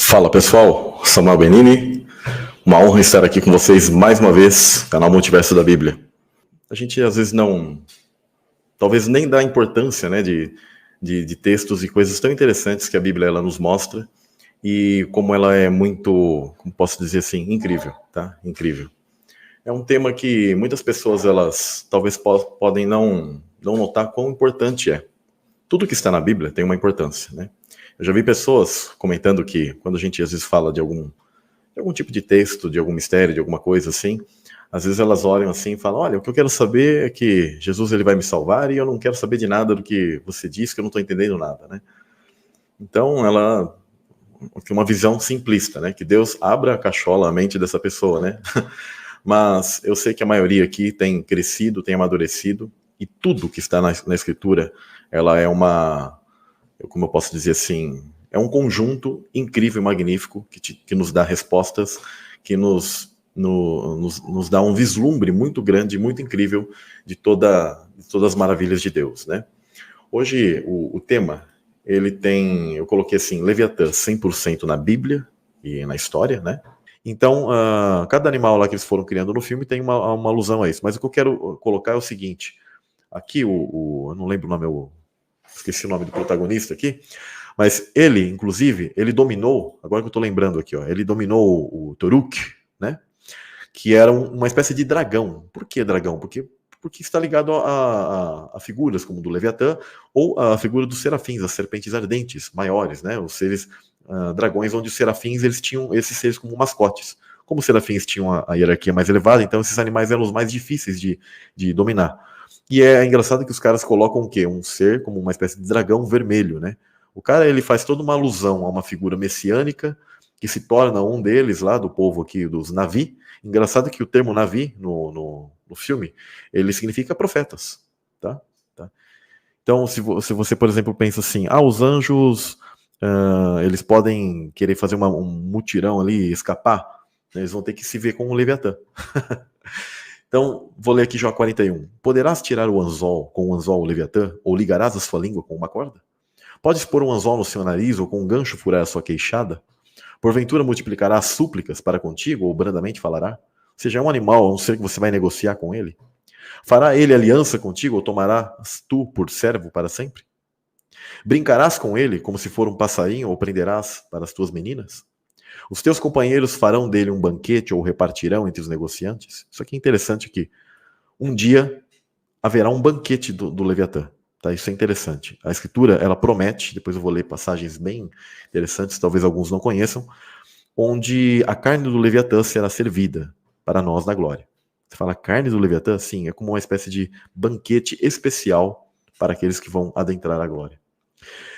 Fala pessoal, Samuel Benini, uma honra estar aqui com vocês mais uma vez, canal Multiverso da Bíblia. A gente às vezes talvez nem dá importância, né, de textos e coisas tão interessantes que a Bíblia ela nos mostra e como ela é muito, como posso dizer assim, incrível, tá? Incrível. É um tema que muitas pessoas elas talvez podem não notar quão importante é. Tudo que está na Bíblia tem uma importância, né? Eu já vi pessoas comentando que quando a gente às vezes fala de algum tipo de texto, de algum mistério, de alguma coisa assim, às vezes elas olham assim e falam, olha, o que eu quero saber é que Jesus ele vai me salvar e eu não quero saber de nada do que você diz, que eu não estou entendendo nada, né? Então ela tem uma visão simplista, né? Que Deus abra a cachola, a mente dessa pessoa, né? Mas eu sei que a maioria aqui tem crescido, tem amadurecido e tudo que está na Escritura, ela é como eu posso dizer assim, é um conjunto incrível e magnífico que nos dá respostas, que nos dá um vislumbre muito grande, muito incrível de todas as maravilhas de Deus, né? Hoje, o tema, eu coloquei assim, Leviatã 100% na Bíblia e na história, né? Então, cada animal lá que eles foram criando no filme tem uma alusão a isso, mas o que eu quero colocar é o seguinte, aqui eu não lembro o nome, esqueci o nome do protagonista aqui, mas ele, inclusive, ele dominou, agora que eu tô lembrando aqui, ó, ele dominou o Toruk, né? Que era uma espécie de dragão. Por que dragão? Porque está ligado a figuras como do Leviatã ou a figura dos serafins, as serpentes ardentes, maiores, né? Os seres dragões, onde os serafins eles tinham esses seres como mascotes. Como os serafins tinham a hierarquia mais elevada, então esses animais eram os mais difíceis de dominar. E é engraçado que os caras colocam o quê? Um ser como uma espécie de dragão vermelho, né? O cara, ele faz toda uma alusão a uma figura messiânica, que se torna um deles lá, do povo aqui, dos Navi. Engraçado que o termo Navi, no filme, ele significa profetas, tá? Então, se você, por exemplo, pensa assim, os anjos, eles podem querer fazer um mutirão ali, escapar, né? Eles vão ter que se ver com o Leviatã. Então, vou ler aqui Jó 41. Poderás tirar com o anzol o Leviatã, ou ligarás a sua língua com uma corda? Podes pôr um anzol no seu nariz, ou com um gancho furar a sua queixada? Porventura multiplicará as súplicas para contigo, ou brandamente falará? Ou seja, é um animal, um ser que você vai negociar com ele? Fará ele aliança contigo, ou tomarás tu por servo para sempre? Brincarás com ele como se for um passarinho, ou prenderás para as tuas meninas? Os teus companheiros farão dele um banquete ou repartirão entre os negociantes? Isso aqui é interessante que um dia haverá um banquete do Leviatã. Tá? Isso é interessante. A Escritura, ela promete, depois eu vou ler passagens bem interessantes, talvez alguns não conheçam, onde a carne do Leviatã será servida para nós na glória. Você fala carne do Leviatã? Sim, é como uma espécie de banquete especial para aqueles que vão adentrar a glória.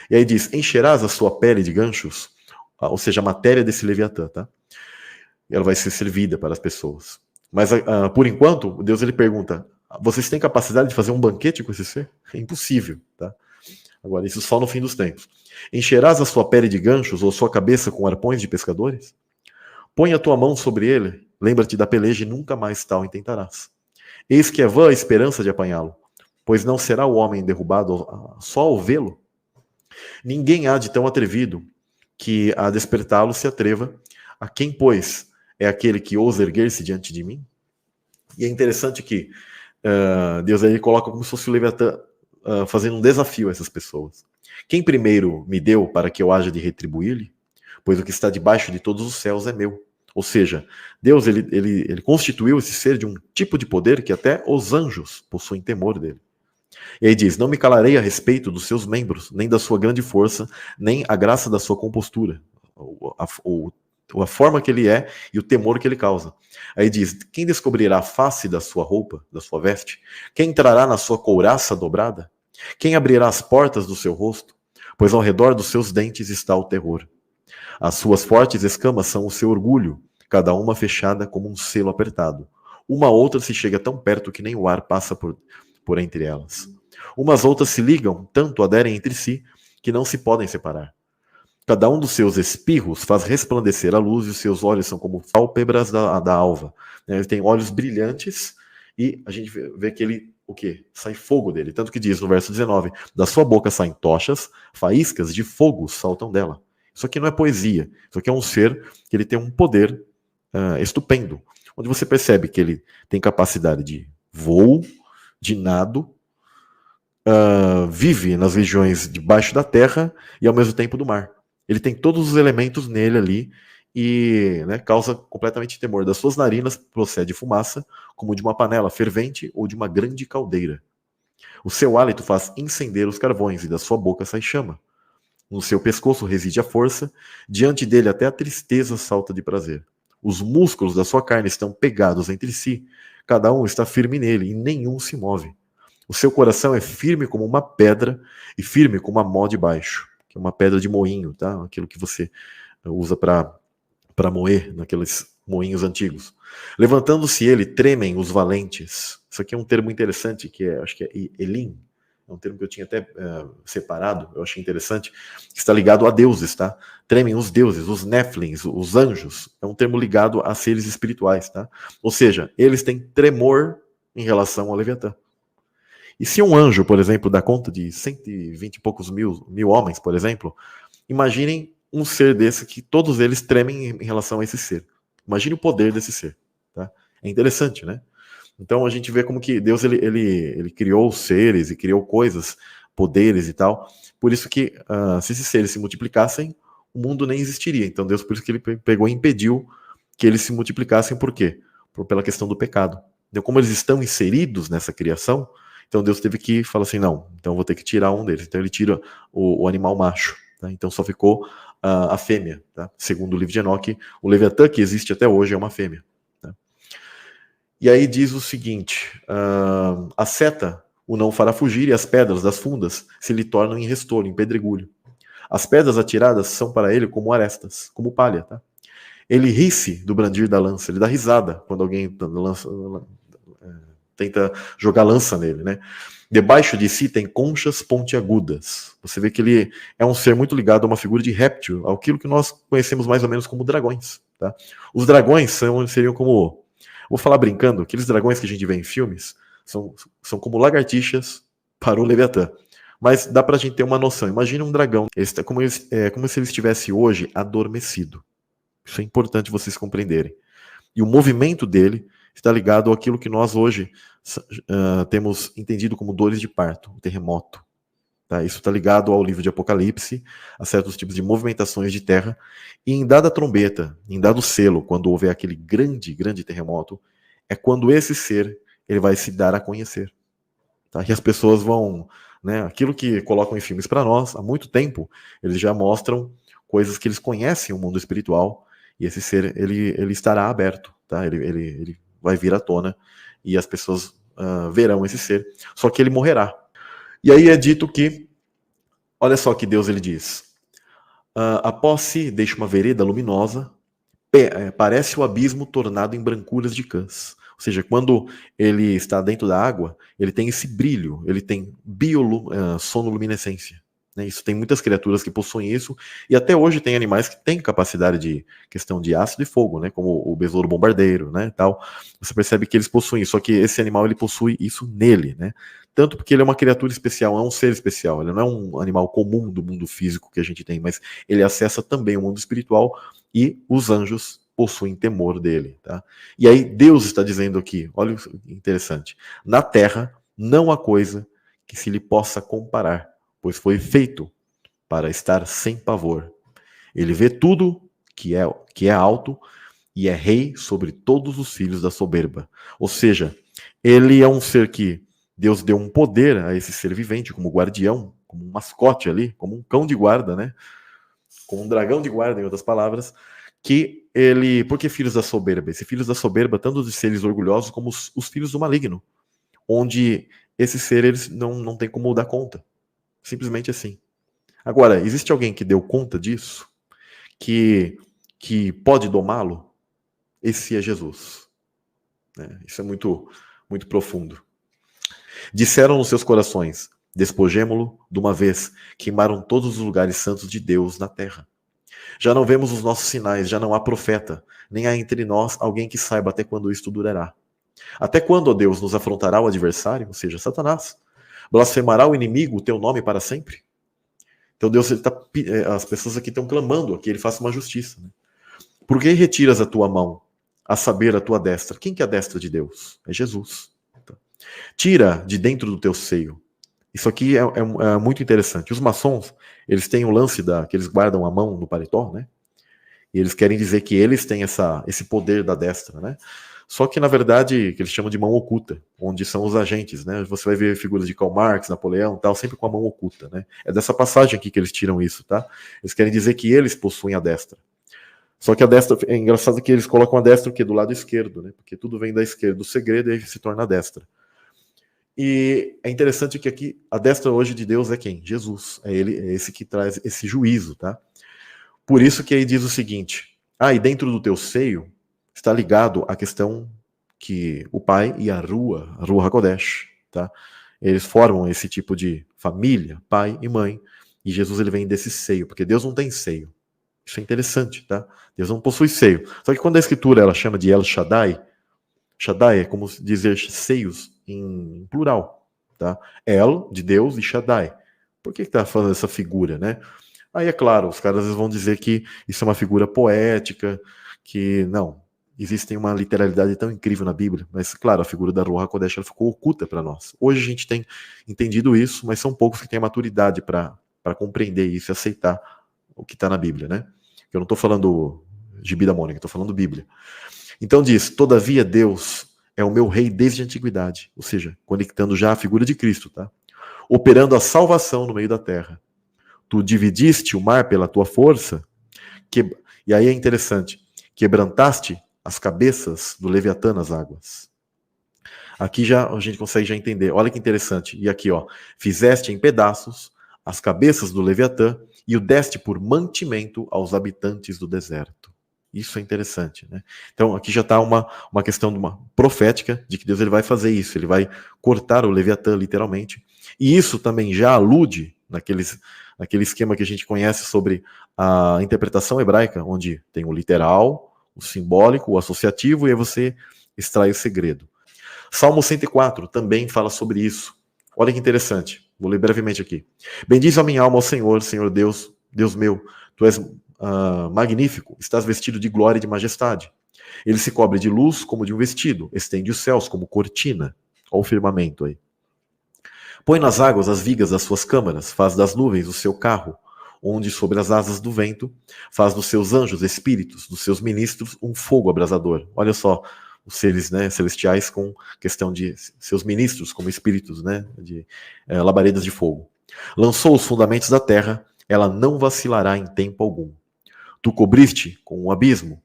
E aí diz, encherás a sua pele de ganchos, ou seja, a matéria desse Leviatã, tá? Ela vai ser servida para as pessoas. Mas, por enquanto, Deus ele pergunta, vocês têm capacidade de fazer um banquete com esse ser? É impossível, tá? Agora, isso só no fim dos tempos. Encherás a sua pele de ganchos ou sua cabeça com arpões de pescadores? Põe a tua mão sobre ele, lembra-te da peleja e nunca mais tal intentarás. Eis que é vã a esperança de apanhá-lo, pois não será o homem derrubado só ao vê-lo. Ninguém há de tão atrevido que a despertá-lo se atreva. A quem, pois, é aquele que ousa erguer-se diante de mim? E é interessante que Deus aí coloca como se fosse o Leviatã fazendo um desafio a essas pessoas. Quem primeiro me deu para que eu haja de retribuir-lhe? Pois o que está debaixo de todos os céus é meu. Ou seja, Deus ele constituiu esse ser de um tipo de poder que até os anjos possuem temor dele. E aí diz, não me calarei a respeito dos seus membros, nem da sua grande força, nem a graça da sua compostura, a forma que ele é e o temor que ele causa. Aí diz, quem descobrirá a face da sua roupa, da sua veste? Quem entrará na sua couraça dobrada? Quem abrirá as portas do seu rosto? Pois ao redor dos seus dentes está o terror. As suas fortes escamas são o seu orgulho, cada uma fechada como um selo apertado. Uma outra se chega tão perto que nem o ar passa por entre elas. Umas outras se ligam, tanto aderem entre si, que não se podem separar. Cada um dos seus espirros faz resplandecer a luz e os seus olhos são como pálpebras da alva. Ele tem olhos brilhantes e a gente vê que ele, o quê? Sai fogo dele. Tanto que diz no verso 19, da sua boca saem tochas, faíscas de fogo saltam dela. Isso aqui não é poesia. Isso aqui é um ser que ele tem um poder estupendo, onde você percebe que ele tem capacidade de voo, de nado, vive nas regiões debaixo da terra e ao mesmo tempo do mar. Ele tem todos os elementos nele ali e, né, causa completamente temor. Das suas narinas procede fumaça, como de uma panela fervente ou de uma grande caldeira. O seu hálito faz incender os carvões e da sua boca sai chama. No seu pescoço reside a força, diante dele até a tristeza salta de prazer. Os músculos da sua carne estão pegados entre si, cada um está firme nele e nenhum se move. O seu coração é firme como uma pedra e firme como a mó de baixo, que é uma pedra de moinho, tá? Aquilo que você usa para moer, naqueles moinhos antigos. Levantando-se ele, tremem os valentes. Isso aqui é um termo interessante, que acho que é Elim, é um termo que eu tinha até separado, eu achei interessante, que está ligado a deuses, tá? Tremem os deuses, os Néflins, os anjos, é um termo ligado a seres espirituais, tá? Ou seja, eles têm tremor em relação ao Leviatã. E se um anjo, por exemplo, dá conta de 120 e poucos mil homens, por exemplo, imaginem um ser desse que todos eles tremem em relação a esse ser. Imagine o poder desse ser. Tá? É interessante, né? Então a gente vê como que Deus ele criou seres e criou coisas, poderes e tal. Por isso que se esses seres se multiplicassem, o mundo nem existiria. Então Deus, por isso que ele pegou e impediu que eles se multiplicassem. Por quê? Pela questão do pecado. Então, como eles estão inseridos nessa criação, então Deus teve que falar assim, não, então eu vou ter que tirar um deles. Então ele tira o animal macho. Tá? Então só ficou a fêmea. Tá? Segundo o livro de Enoque, o Leviatã, que existe até hoje, é uma fêmea. Tá? E aí diz o seguinte, a seta o não fará fugir e as pedras das fundas se lhe tornam em restolho, em pedregulho. As pedras atiradas são para ele como arestas, como palha. Tá? Ele ri-se do brandir da lança, ele dá risada quando alguém tenta jogar lança nele, né? Debaixo de si tem conchas pontiagudas. Você vê que ele é um ser muito ligado a uma figura de réptil, aquilo que nós conhecemos mais ou menos como dragões. Tá? Os dragões seriam como, vou falar brincando, aqueles dragões que a gente vê em filmes são como lagartixas para o Leviatã. Mas dá pra gente ter uma noção. Imagina um dragão, como se ele estivesse hoje adormecido. Isso é importante vocês compreenderem. E o movimento dele está ligado àquilo que nós hoje temos entendido como dores de parto, o terremoto. Tá? Isso está ligado ao livro de Apocalipse, a certos tipos de movimentações de terra, e em dada trombeta, em dado selo, quando houver aquele grande, grande terremoto, é quando esse ser ele vai se dar a conhecer. Tá? E as pessoas vão, né, aquilo que colocam em filmes para nós, há muito tempo, eles já mostram coisas que eles conhecem o mundo espiritual, e esse ser, ele estará aberto, tá? Ele vai vir à tona, e as pessoas verão esse ser, só que ele morrerá. E aí é dito que, olha só que Deus ele diz, após si deixa uma vereda luminosa, parece o abismo tornado em brancuras de cãs. Ou seja, quando ele está dentro da água, ele tem esse brilho, ele tem sonoluminescência. Isso tem muitas criaturas que possuem isso, e até hoje tem animais que têm capacidade de questão de ácido e fogo, né, como o besouro bombardeiro, né, tal. Você percebe que eles possuem isso, só que esse animal ele possui isso nele, né, tanto porque ele é uma criatura especial, é um ser especial, ele não é um animal comum do mundo físico que a gente tem, mas ele acessa também o mundo espiritual e os anjos possuem temor dele, tá? E aí Deus está dizendo aqui, olha que interessante, na terra não há coisa que se lhe possa comparar, pois foi feito para estar sem pavor. Ele vê tudo que é alto e é rei sobre todos os filhos da soberba. Ou seja, ele é um ser que Deus deu um poder a esse ser vivente, como guardião, como um mascote ali, como um cão de guarda, né? Como um dragão de guarda, em outras palavras, que ele... Por que filhos da soberba? Esses filhos da soberba, tanto de seres orgulhosos como os filhos do maligno, onde esse ser eles não tem como dar conta. Simplesmente assim. Agora, existe alguém que deu conta disso? Que pode domá-lo? Esse é Jesus. Isso é muito, muito profundo. Disseram nos seus corações, despojemo-lo de uma vez, queimaram todos os lugares santos de Deus na terra. Já não vemos os nossos sinais, já não há profeta, nem há entre nós alguém que saiba até quando isto durará. Até quando, ó Deus, nos afrontará o adversário, ou seja, Satanás? Blasfemará o inimigo o teu nome para sempre? Então Deus, as pessoas aqui estão clamando que ele faça uma justiça. Né? Por que retiras a tua mão, a saber, a tua destra? Quem que é a destra de Deus? É Jesus. Tira de dentro do teu seio. Isso aqui é muito interessante. Os maçons, eles têm o lance que eles guardam a mão no paletó, né? E eles querem dizer que eles têm esse poder da destra, né? Só que, na verdade, que eles chamam de mão oculta, onde são os agentes, né? Você vai ver figuras de Karl Marx, Napoleão, tal, sempre com a mão oculta, né? É dessa passagem aqui que eles tiram isso, tá? Eles querem dizer que eles possuem a destra. Só que a destra, é engraçado que eles colocam a destra o quê? Do lado esquerdo, né? Porque tudo vem da esquerda, do segredo, e aí se torna a destra. E é interessante que aqui, a destra hoje de Deus é quem? Jesus. É ele, é esse que traz esse juízo, tá? Por isso que aí diz o seguinte, e dentro do teu seio, está ligado à questão que o pai e a Ruach HaKodesh, tá? Eles formam esse tipo de família, pai e mãe, e Jesus ele vem desse seio, porque Deus não tem seio. Isso é interessante, tá? Deus não possui seio. Só que quando a escritura ela chama de El Shaddai, Shaddai é como dizer seios em plural, tá? El, de Deus, e Shaddai. Por que está falando essa figura, né? Aí é claro, os caras vão dizer que isso é uma figura poética, que não, existe uma literalidade tão incrível na Bíblia, mas claro, a figura da Ruach HaKodesh ela ficou oculta para nós. Hoje a gente tem entendido isso, mas são poucos que têm a maturidade para compreender isso e aceitar o que está na Bíblia, né? Eu não estou falando Gibi da Mônica, estou falando Bíblia. Então diz, todavia Deus é o meu rei desde a antiguidade, ou seja, conectando já a figura de Cristo, tá? Operando a salvação no meio da terra. Tu dividiste o mar pela tua força, e aí é interessante, quebrantaste as cabeças do Leviatã nas águas. Aqui já a gente consegue já entender, olha que interessante, e aqui ó, fizeste em pedaços as cabeças do Leviatã e o deste por mantimento aos habitantes do deserto. Isso é interessante, né? Então aqui já está uma questão de uma profética de que Deus ele vai fazer isso, ele vai cortar o Leviatã literalmente, e isso também já alude naquele esquema que a gente conhece sobre a interpretação hebraica, onde tem o literal, o simbólico, o associativo, e aí você extrai o segredo. Salmo 104 também fala sobre isso. Olha que interessante, vou ler brevemente aqui. Bendize a minha alma ao Senhor, Senhor Deus, Deus meu, tu és magnífico, estás vestido de glória e de majestade. Ele se cobre de luz como de um vestido, estende os céus como cortina. Olha o firmamento aí. Põe nas águas as vigas das suas câmaras, faz das nuvens o seu carro, onde sobre as asas do vento faz dos seus anjos espíritos, dos seus ministros um fogo abrasador. Olha só, os seres, né, celestiais com questão de seus ministros como espíritos, né, de labaredas de fogo. Lançou os fundamentos da terra, ela não vacilará em tempo algum. Tu cobriste com um abismo,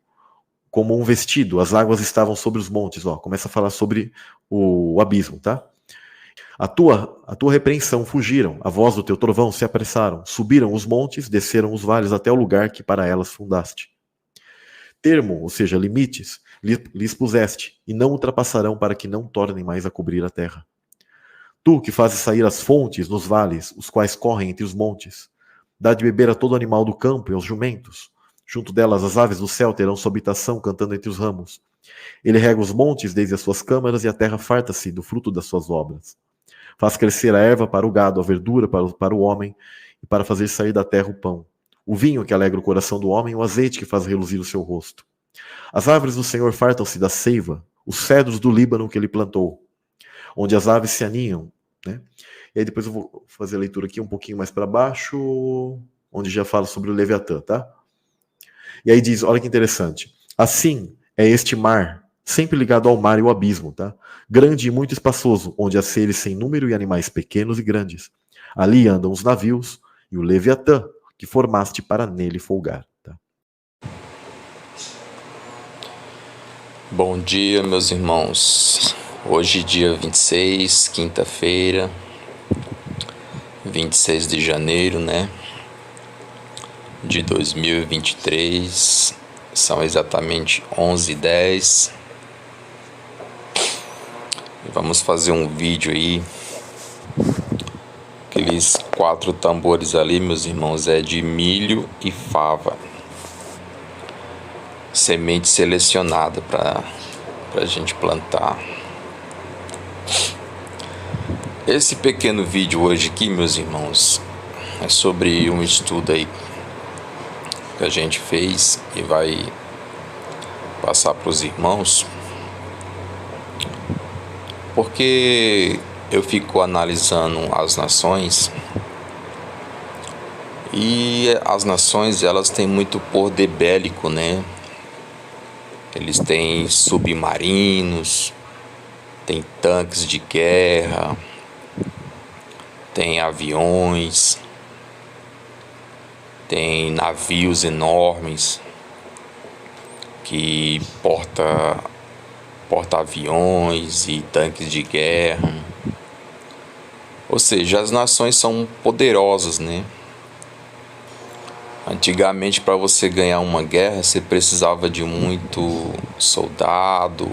como um vestido, as águas estavam sobre os montes. Ó, começa a falar sobre o abismo, tá? A tua repreensão fugiram, a voz do teu trovão se apressaram, subiram os montes, desceram os vales até o lugar que para elas fundaste. Termo, ou seja, limites, lhes puseste, e não ultrapassarão para que não tornem mais a cobrir a terra. Tu que fazes sair as fontes nos vales, os quais correm entre os montes, dá de beber a todo animal do campo e aos jumentos. Junto delas as aves do céu terão sua habitação cantando entre os ramos. Ele rega os montes desde as suas câmaras e a terra farta-se do fruto das suas obras. Faz crescer a erva para o gado, a verdura para o homem e para fazer sair da terra o pão. O vinho que alegra o coração do homem e o azeite que faz reluzir o seu rosto. As árvores do Senhor fartam-se da seiva, os cedros do Líbano que ele plantou, onde as aves se aninham, né? E aí depois eu vou fazer a leitura aqui um pouquinho mais para baixo, onde já fala sobre o Leviatã, tá? E aí diz, olha que interessante. Assim é este mar, sempre ligado ao mar e ao abismo, tá? Grande e muito espaçoso, onde há seres sem número e animais pequenos e grandes. Ali andam os navios e o Leviatã, que formaste para nele folgar, tá? Bom dia, meus irmãos. Hoje, dia 26, quinta-feira, 26 de janeiro, né? De 2023, são exatamente 11h10. Vamos fazer um vídeo aí. Aqueles 4 tambores ali, meus irmãos, é de milho e fava. Semente selecionada para a gente plantar. Esse pequeno vídeo hoje aqui, meus irmãos, é sobre um estudo aí que a gente fez e vai passar para os irmãos, porque eu fico analisando as nações e as nações, elas têm muito poder bélico, né? Eles têm submarinos, têm tanques de guerra, têm aviões, têm navios enormes que porta-aviões e tanques de guerra. Ou seja, as nações são poderosas, né? Antigamente, para você ganhar uma guerra, você precisava de muito soldado,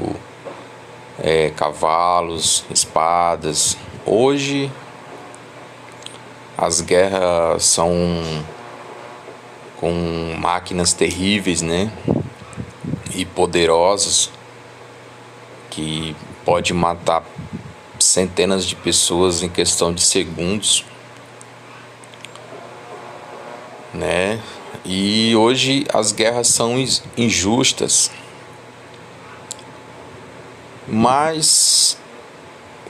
cavalos, espadas. Hoje, as guerras são com máquinas terríveis, né? E poderosas, que pode matar centenas de pessoas em questão de segundos, né? E hoje as guerras são injustas, mas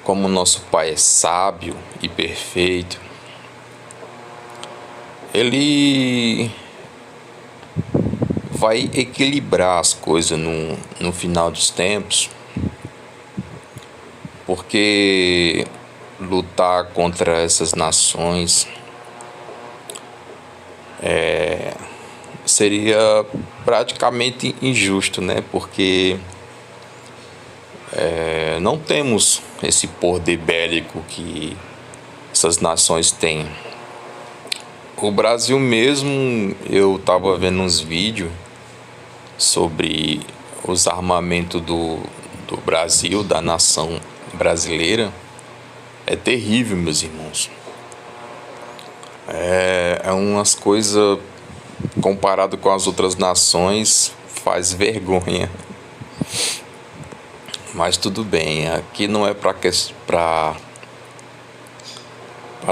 como nosso Pai é sábio e perfeito, Ele vai equilibrar as coisas no final dos tempos, porque lutar contra essas nações seria praticamente injusto, né? Porque não temos esse poder bélico que essas nações têm. O Brasil mesmo, eu estava vendo uns vídeos sobre os armamentos do Brasil, da nação brasileira. É terrível, meus irmãos. É umas coisas, comparado com as outras nações, faz vergonha. Mas tudo bem, aqui não é para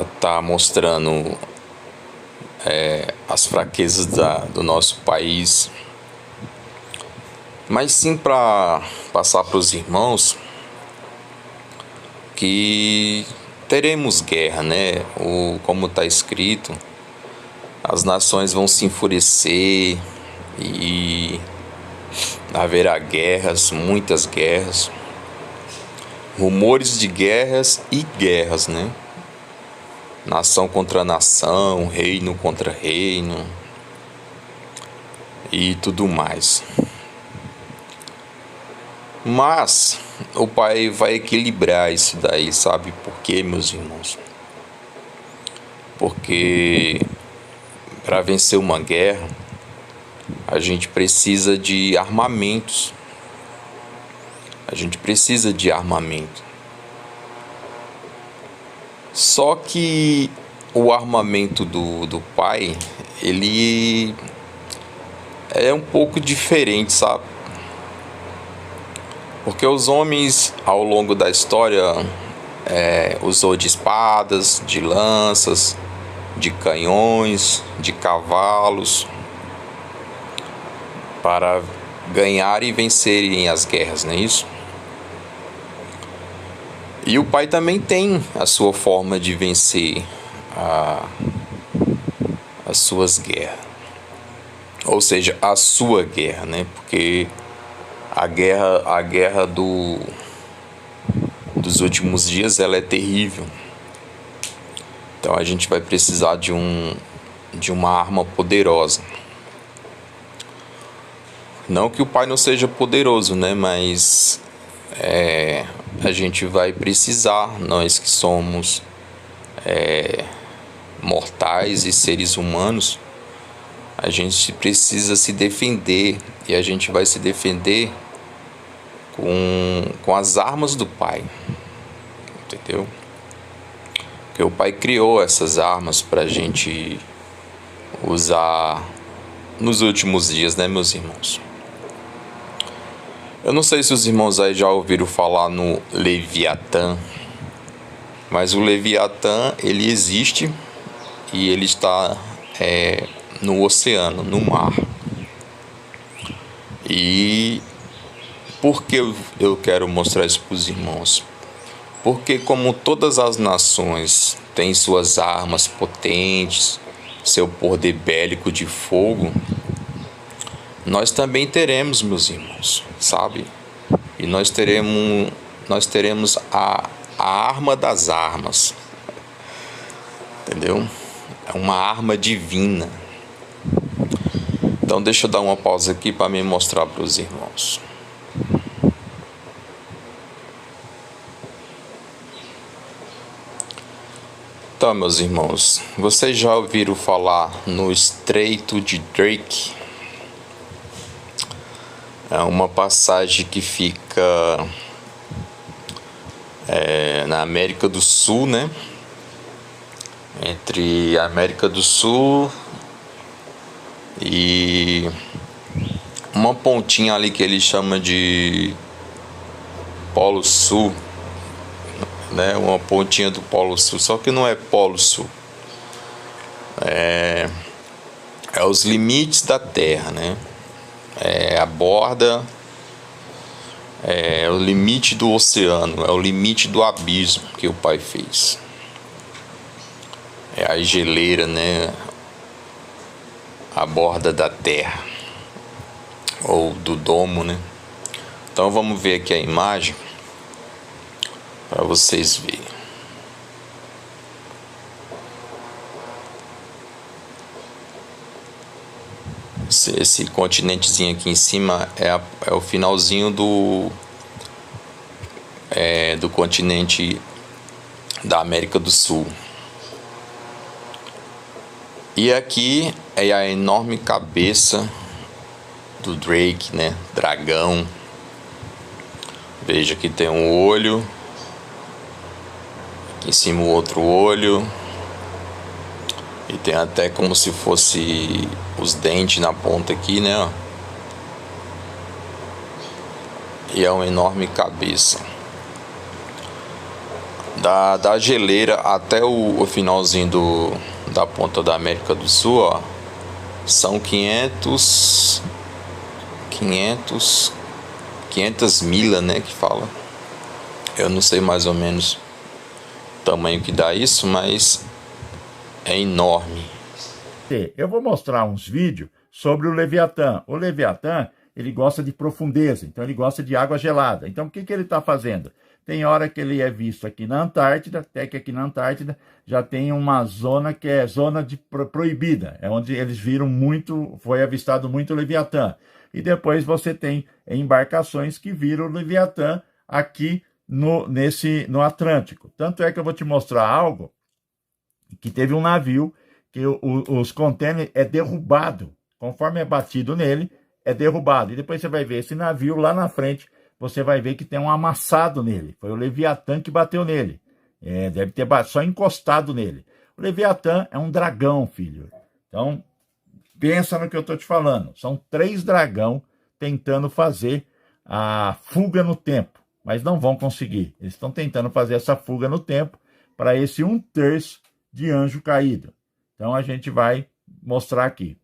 estar mostrando as fraquezas do nosso país, mas sim para passar para os irmãos que teremos guerra, né? Como está escrito, as nações vão se enfurecer e haverá guerras, muitas guerras, rumores de guerras e guerras, né? Nação contra nação, reino contra reino e tudo mais. Mas o Pai vai equilibrar isso daí, sabe por quê, meus irmãos? Porque para vencer uma guerra, a gente precisa de armamentos. A gente precisa de armamento. Só que o armamento do Pai, ele é um pouco diferente, sabe? Porque os homens, ao longo da história, usou de espadas, de lanças, de canhões, de cavalos, para ganhar e vencerem as guerras, não é isso? E o Pai também tem a sua forma de vencer as suas guerras. Ou seja, a sua guerra, né? Porque a guerra dos últimos dias, ela é terrível. Então a gente vai precisar de uma arma poderosa. Não que o Pai não seja poderoso, né? Mas a gente vai precisar, nós que somos mortais e seres humanos, a gente precisa se defender, e a gente vai se defender com as armas do Pai, entendeu? Porque o Pai criou essas armas para a gente usar nos últimos dias, né, meus irmãos? Eu não sei se os irmãos aí já ouviram falar no Leviatã, mas o Leviatã, ele existe e ele está no oceano, no mar. E por que eu quero mostrar isso para os irmãos? Porque como todas as nações têm suas armas potentes, seu poder bélico de fogo, nós também teremos, meus irmãos, sabe? E nós teremos a arma das armas, entendeu? É uma arma divina. Então deixa eu dar uma pausa aqui para me mostrar para os irmãos. Então, meus irmãos, vocês já ouviram falar no Estreito de Drake? É uma passagem que fica na América do Sul, né? Entre a América do Sul e uma pontinha ali que ele chama de Polo Sul, né? Uma pontinha do Polo Sul, só que não é Polo Sul. É os limites da Terra, né? É a borda, é o limite do oceano, é o limite do abismo que o Pai fez. É a geleira, né? A borda da Terra, ou do domo, né? Então vamos ver aqui a imagem para vocês verem. Esse continentezinho aqui em cima é o finalzinho do continente da América do Sul. E aqui é a enorme cabeça do Drake, né? Dragão. Veja que tem um olho. Aqui em cima o outro olho. E tem até como se fosse os dentes na ponta aqui, né? E é uma enorme cabeça. Da geleira até o finalzinho da ponta da América do Sul, ó, são 500 milhas, né, que fala. Eu não sei mais ou menos o tamanho que dá isso, mas é enorme. Eu vou mostrar uns vídeos sobre o Leviatã. O Leviatã, ele gosta de profundeza, então ele gosta de água gelada. Então o que ele está fazendo? Tem hora que ele é visto aqui na Antártida, até que aqui na Antártida já tem uma zona que é zona de proibida, é onde eles viram muito, foi avistado muito o Leviatã. E depois você tem embarcações que viram o Leviatã aqui no Atlântico. Tanto é que eu vou te mostrar algo, que teve um navio que os contêineres é derrubado, conforme é batido nele, é derrubado. E depois você vai ver esse navio lá na frente, você vai ver que tem um amassado nele. Foi o Leviatã que bateu nele. Deve ter só encostado nele. O Leviatã é um dragão, filho. Então, pensa no que eu estou te falando. São 3 dragão tentando fazer a fuga no tempo, mas não vão conseguir. Eles estão tentando fazer essa fuga no tempo para esse 1/3 de anjo caído. Então, a gente vai mostrar aqui.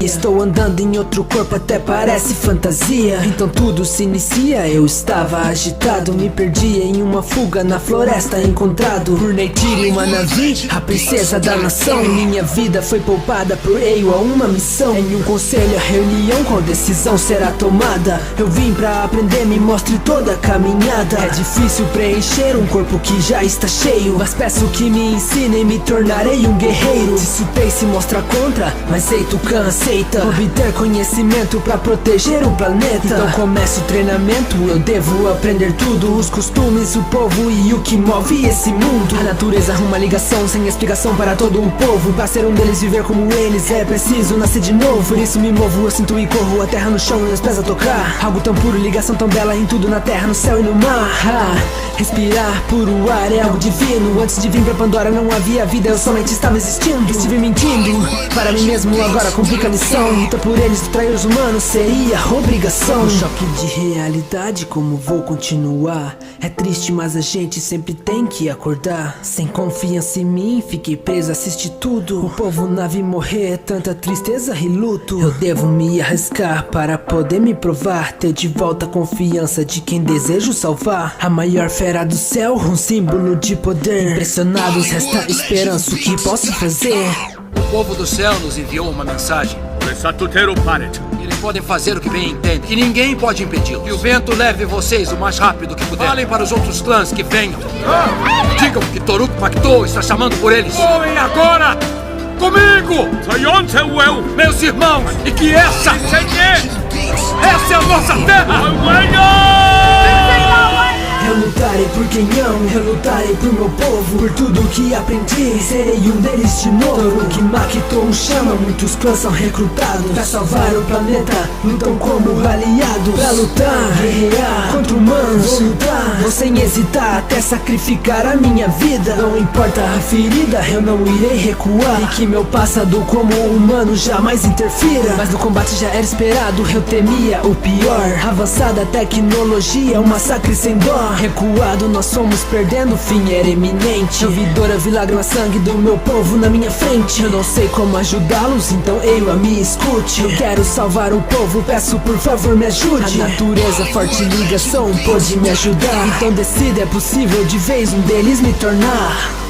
Estou andando em outro corpo, até parece fantasia. Então tudo se inicia, eu estava agitado. Me perdi em uma fuga na floresta, encontrado por Neytiri, uma Na'vi, a princesa da nação. Minha vida foi poupada por Eywa a uma missão. Em um conselho, a reunião, qual decisão será tomada? Eu vim pra aprender, me mostre toda a caminhada. É difícil preencher um corpo que já está cheio, mas peço que me ensinem, me tornarei um guerreiro. Se Supei se mostra contra, mas Eitukan aceita obter conhecimento pra proteger o planeta. Então começa o treinamento, eu devo aprender tudo, os costumes, o povo e o que move esse mundo. A natureza arruma ligação sem explicação para todo o povo. Pra ser um deles, viver como eles, é preciso nascer de novo. Por isso me movo, eu sinto e corro, a terra no chão e os pés a tocar. Algo tão puro, ligação tão bela em tudo, na terra, no céu e no mar. Respirar puro ar é algo divino. Antes de vir pra Pandora não havia vida, eu somente estava existindo. Estive mentindo para mim mesmo, agora complica a lição. Luta por eles, trair os humanos seria obrigação. Um choque de realidade, como vou continuar? É triste, mas a gente sempre tem que acordar. Sem confiança em mim, fiquei preso, assisti tudo. O povo Na'vi morrer, tanta tristeza e luto. Eu devo me arriscar para poder me provar, ter de volta a confiança de quem desejo salvar. A maior fera do céu, um símbolo de poder. Impressionados, resta esperança, o que posso fazer? O povo do céu nos enviou uma mensagem. Eles podem fazer o que bem entendem, e ninguém pode impedi-los. Que o vento leve vocês o mais rápido que puder. Falem para os outros clãs que venham. Digam que Toruk Pactou está chamando por eles. Voem agora! Comigo! Meus irmãos! E que essa é a nossa terra! Eu lutarei por quem amo, eu lutarei por meu povo, por tudo que aprendi, serei um deles de novo. Toruk Pactou chama, muitos clãs são recrutados pra salvar o planeta, lutam como aliados. Pra lutar, guerrear contra humanos, vou lutar, vou sem hesitar até sacrificar a minha vida. Não importa a ferida, eu não irei recuar, e que meu passado como humano jamais interfira. Mas no combate já era esperado, eu temia o pior. Avançada tecnologia, um massacre sem dó. Recuado, nós fomos perdendo, o fim era iminente. Eu vi dor, eu vi lágrima, sangue do meu povo na minha frente. Eu não sei como ajudá-los, então Eywa me escute. Eu quero salvar o povo, peço por favor me ajude. A natureza, forte ligação, pode me ajudar. Então decida, é possível de vez um deles me tornar.